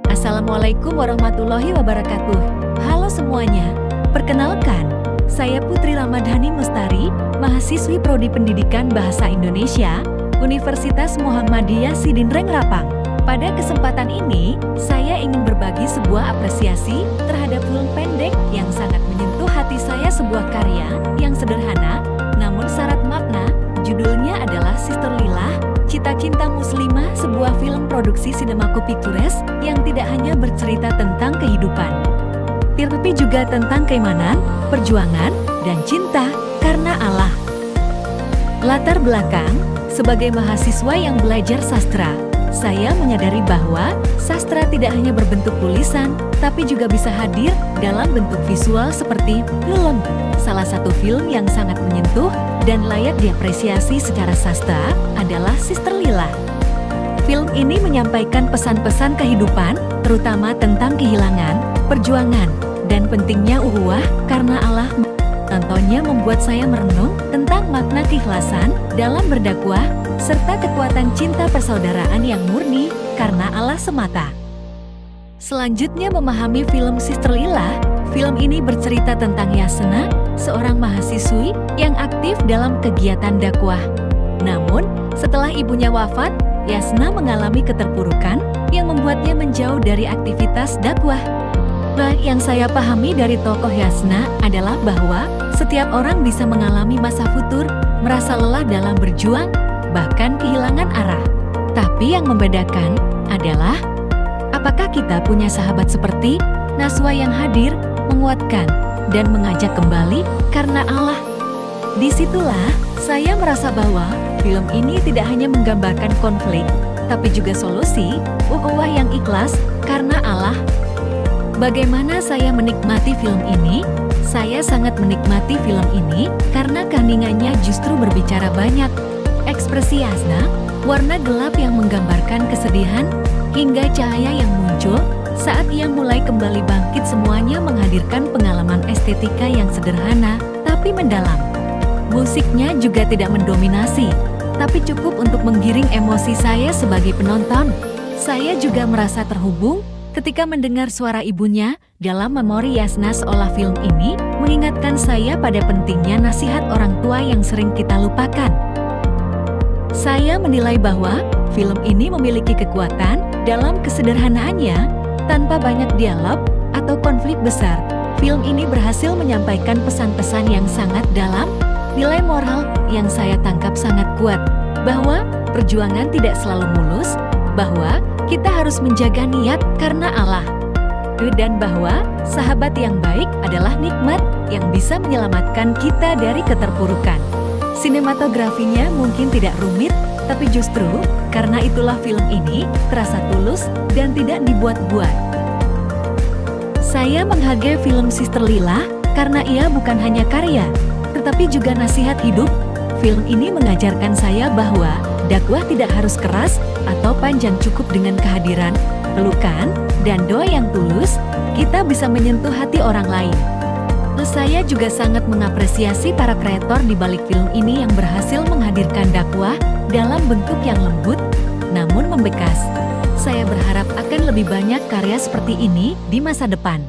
Assalamualaikum warahmatullahi wabarakatuh. Halo semuanya, perkenalkan, saya Putri Ramadhani Mustari, mahasiswi Prodi Pendidikan Bahasa Indonesia, Universitas Muhammadiyah Sidinreng Rapang. Pada kesempatan ini, saya ingin berbagi sebuah apresiasi terhadap film pendek yang sangat menyentuh hati saya, sebuah karya yang sederhana, namun syarat makna. Judulnya adalah Sister Lillah, Cita Cinta Muslimah, sebuah film produksi Sinemaku Pictures yang tidak hanya bercerita tentang kehidupan, tapi juga tentang keimanan, perjuangan, dan cinta karena Allah. Latar belakang, sebagai mahasiswa yang belajar sastra, saya menyadari bahwa sastra tidak hanya berbentuk tulisan, tapi juga bisa hadir dalam bentuk visual seperti film. Salah satu film yang sangat menyentuh dan layak diapresiasi secara sastra adalah Sister Lillah. Film ini menyampaikan pesan-pesan kehidupan, terutama tentang kehilangan, perjuangan, dan pentingnya ukhuwah karena Allah. Tontonnya membuat saya merenung tentang makna keikhlasan dalam berdakwah, serta kekuatan cinta persaudaraan yang murni karena Allah semata. Selanjutnya, memahami film Sister Lillah. Film ini bercerita tentang Yasna, seorang mahasiswi yang aktif dalam kegiatan dakwah. Namun, setelah ibunya wafat, Yasna mengalami keterpurukan yang membuatnya menjauh dari aktivitas dakwah. Yang saya pahami dari tokoh Yasna adalah bahwa setiap orang bisa mengalami masa futur, merasa lelah dalam berjuang, bahkan kehilangan arah. Tapi yang membedakan adalah, apakah kita punya sahabat seperti Naswa yang hadir, menguatkan, dan mengajak kembali karena Allah. Disitulah saya merasa bahwa film ini tidak hanya menggambarkan konflik, tapi juga solusi, ukhuwah yang ikhlas karena Allah. Bagaimana saya menikmati film ini? Saya sangat menikmati film ini karena keheningannya justru berbicara banyak. Ekspresi Yasna, warna gelap yang menggambarkan kesedihan, hingga cahaya yang muncul saat ia mulai kembali bangkit, semuanya menghadirkan pengalaman estetika yang sederhana tapi mendalam. Musiknya juga tidak mendominasi, tapi cukup untuk menggiring emosi saya sebagai penonton. Saya juga merasa terhubung ketika mendengar suara ibunya dalam memori Yasna, seolah film ini mengingatkan saya pada pentingnya nasihat orang tua yang sering kita lupakan. Saya menilai bahwa film ini memiliki kekuatan dalam kesederhanaannya. Tanpa banyak dialog atau konflik besar, film ini berhasil menyampaikan pesan-pesan yang sangat dalam, nilai moral yang saya tangkap sangat kuat, bahwa perjuangan tidak selalu mulus, bahwa kita harus menjaga niat karena Allah, dan bahwa sahabat yang baik adalah nikmat yang bisa menyelamatkan kita dari keterpurukan. Sinematografinya mungkin tidak rumit, tapi justru karena itulah film ini terasa tulus dan tidak dibuat-buat. Saya menghargai film Sister Lillah karena ia bukan hanya karya, tetapi juga nasihat hidup. Film ini mengajarkan saya bahwa dakwah tidak harus keras atau panjang, cukup dengan kehadiran, pelukan, dan doa yang tulus, kita bisa menyentuh hati orang lain. Saya juga sangat mengapresiasi para kreator di balik film ini yang berhasil menghadirkan dakwah dalam bentuk yang lembut, namun membekas. Saya berharap akan lebih banyak karya seperti ini di masa depan.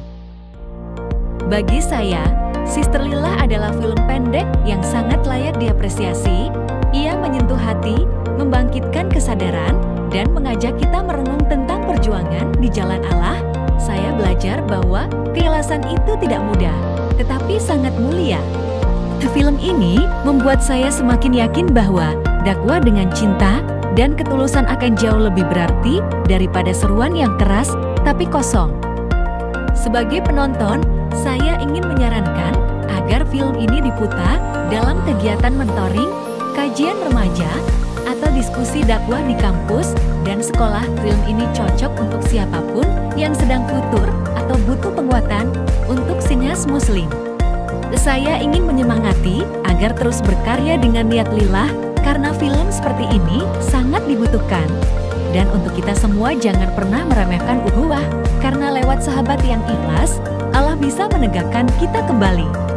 Bagi saya, Sister Lillah adalah film pendek yang sangat layak diapresiasi. Ia menyentuh hati, membangkitkan kesadaran, dan mengajak kita merenung tentang perjuangan di jalan Allah. Saya belajar bahwa keikhlasan itu tidak mudah, tetapi sangat mulia. Film ini membuat saya semakin yakin bahwa dakwah dengan cinta dan ketulusan akan jauh lebih berarti daripada seruan yang keras tapi kosong. Sebagai penonton, saya ingin menyarankan agar film ini diputar dalam kegiatan mentoring, kajian remaja, atau diskusi dakwah di kampus dan sekolah. Film ini cocok untuk siapapun yang sedang futur atau butuh penguatan untuk sinyas muslim. Saya ingin menyemangati agar terus berkarya dengan niat lillah, karena film seperti ini sangat dibutuhkan. Dan untuk kita semua, jangan pernah meremehkan ukhuwah, karena lewat sahabat yang ikhlas, Allah bisa menegakkan kita kembali.